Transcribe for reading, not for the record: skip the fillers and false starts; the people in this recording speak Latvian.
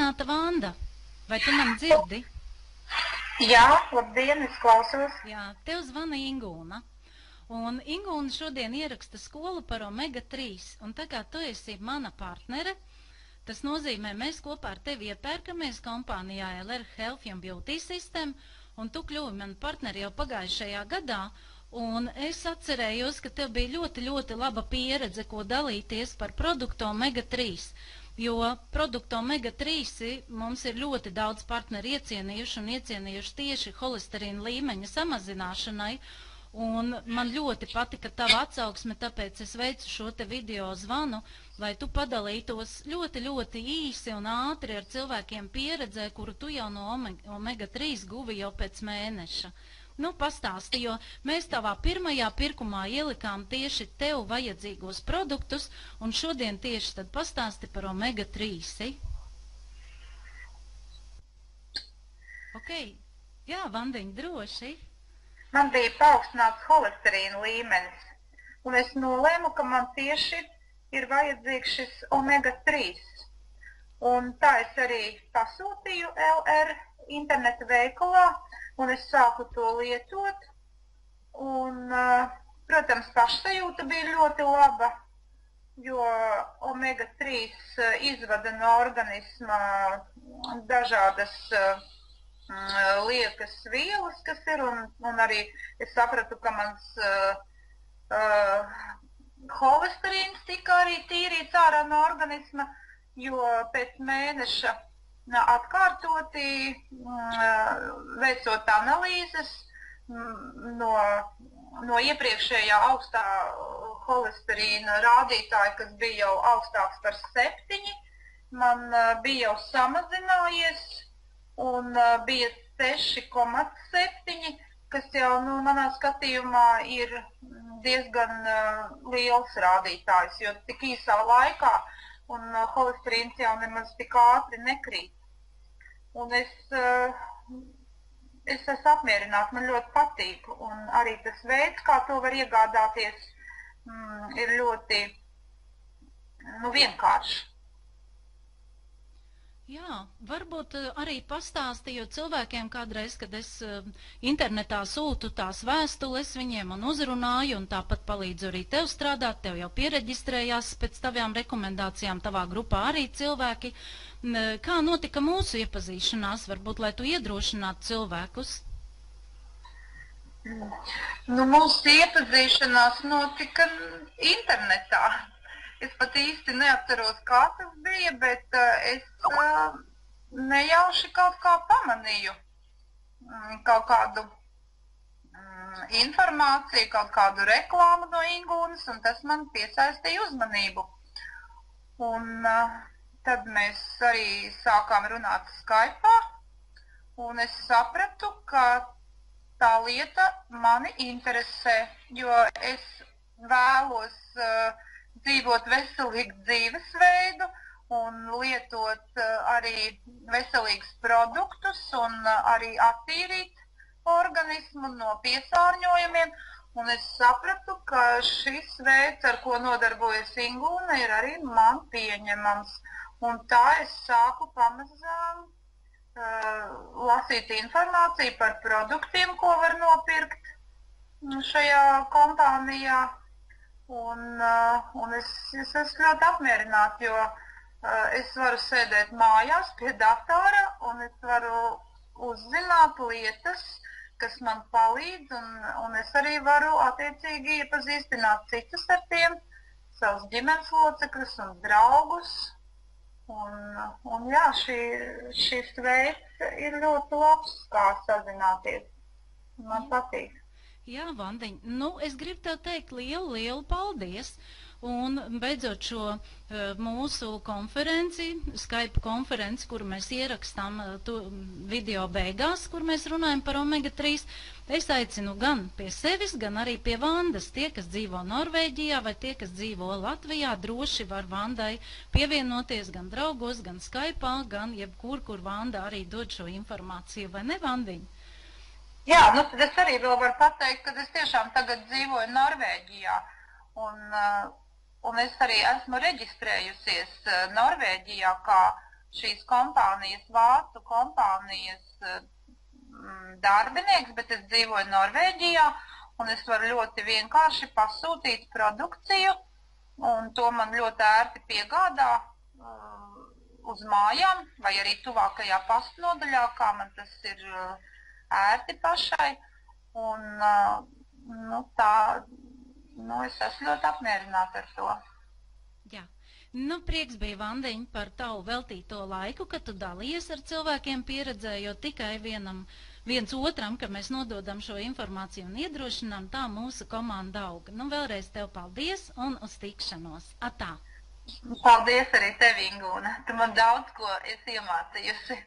Sveicināta, Vanda! Vai tu mani dzirdi? Jā, labdien, es klausos. Jā, tev zvana Ingūna. Un Ingūna šodien ieraksta skolu par omega-3. Un tā kā tu esi mana partnere, tas nozīmē, mēs kopā ar tevi iepērkamies kompānijā LR Health and Beauty System, un tu kļuvi man partneri jau pagājušajā gadā. Un es atcerējos, ka tev bija ļoti laba pieredze, ko dalīties par produktu omega-3. Jo produktu omega-3 mums ir ļoti daudz partneri iecienījuši tieši holesterīna līmeņa samazināšanai, un man ļoti patika tava atsauksme, tāpēc es veicu šo te video zvanu, lai tu padalītos ļoti īsi un ātri ar cilvēkiem pieredzē, kuru tu jau no omega-3 guvi jau pēc mēneša. Nu, pastāsti, jo mēs tavā pirmajā pirkumā ielikām tieši tev vajadzīgos produktus, un šodien tieši tad pastāsti par omega-3. Ok, jā, Vandiņ, droši. Man bija paaugstināts holesterīna līmenis, un es nolēmu, ka man tieši ir vajadzīgs šis omega-3. Un tā es arī pasūtīju LR interneta veikalā, un es sāku to lietot, un, protams, pašsajūta bija ļoti laba, jo omega-3 izvada no organisma dažādas liekas vielas, kas ir, un arī es sapratu, ka mans holesterīns tika arī tīrīts ārā no organisma, jo pēc mēneša atkārtoti veicot analīzes no iepriekšējā augstā holesterīna rādītāja, kas bija jau augstāks par 7, man bija jau samazinājies un bija 6,7, kas jau manā skatījumā ir diezgan liels rādītājs, jo tik īsā laikā un holesterīns jau nemaz tik ātri nekrīt. Un es esmu apmierināta, man ļoti patīk, un arī tas veids, kā to var iegādāties, ir ļoti vienkārši. Jā, varbūt arī pastāstīju cilvēkiem kādreiz, kad es internetā sūtu tās vēstules viņiem un uzrunāju, un tāpat palīdzu arī tev strādāt, tev jau piereģistrējās pēc tavām rekomendācijām, tavā grupā arī cilvēki. Kā notika mūsu iepazīšanās, varbūt, lai tu iedrošinātu cilvēkus? Mūsu iepazīšanās notika internetā. Es pat īsti neatceros, kā tas bija, bet es nejauši kaut kā pamanīju kaut kādu informāciju, kaut kādu reklāmu no Ingūnas, un tas man piesaistīja uzmanību. Un tad mēs arī sākām runāt Skype'ā, un es sapratu, ka tā lieta mani interesē, jo es vēlos dzīvot veselīgu dzīvesveidu un lietot arī veselīgus produktus un arī attīrīt organismu no piesārņojumiem. Un es sapratu, ka šis veids, ar ko nodarbojas Ingūna, ir arī man pieņemams. Un tā es sāku pamazām lasīt informāciju par produktiem, ko var nopirkt šajā kompānijā. Un es esmu ļoti apmierināta, jo es varu sēdēt mājās pie datora un es varu uzzināt lietas, kas man palīdz, un es arī varu attiecīgi iepazīstināt citus ar tiem, savus ģimenes locekļus un draugus. Un jā, šis veids ir ļoti labs, kā sazināties. Man patīk. Jā, Vandiņ, es gribu tev teikt lielu paldies, un beidzot šo mūsu konferenci, Skype konferenci, kuru mēs ierakstām video beigās, kur mēs runājam par omega-3, es aicinu gan pie sevis, gan arī pie Vandas. Tie, kas dzīvo Norvēģijā vai tie, kas dzīvo Latvijā, droši var Vandai pievienoties gan draugos, gan Skype'ā, gan jebkur, kur Vanda arī dod šo informāciju, vai ne, Vandiņ? Jā, tad es arī vēl varu pateikt, ka es tiešām tagad dzīvoju Norvēģijā, un es arī esmu reģistrējusies Norvēģijā kā šīs kompānijas, vācu kompānijas darbinieks, bet es dzīvoju Norvēģijā, un es varu ļoti vienkārši pasūtīt produkciju, un to man ļoti ērti piegādā uz mājām, vai arī tuvākajā pastnodaļā, kā man tas ir ērti pašai, un es esmu ļoti apmierināta ar to. Jā. Nu, prieks bija, Vandiņ, par tavu veltīto laiku, ka tu dalījies ar cilvēkiem pieredzē, jo tikai viens otram, ka mēs nododam šo informāciju un iedrošinām, tā mūsu komanda auga. Nu, vēlreiz tev paldies un uz tikšanos. Atā! Paldies arī tev, Ingūna. Tu man daudz ko esi iemācījusi.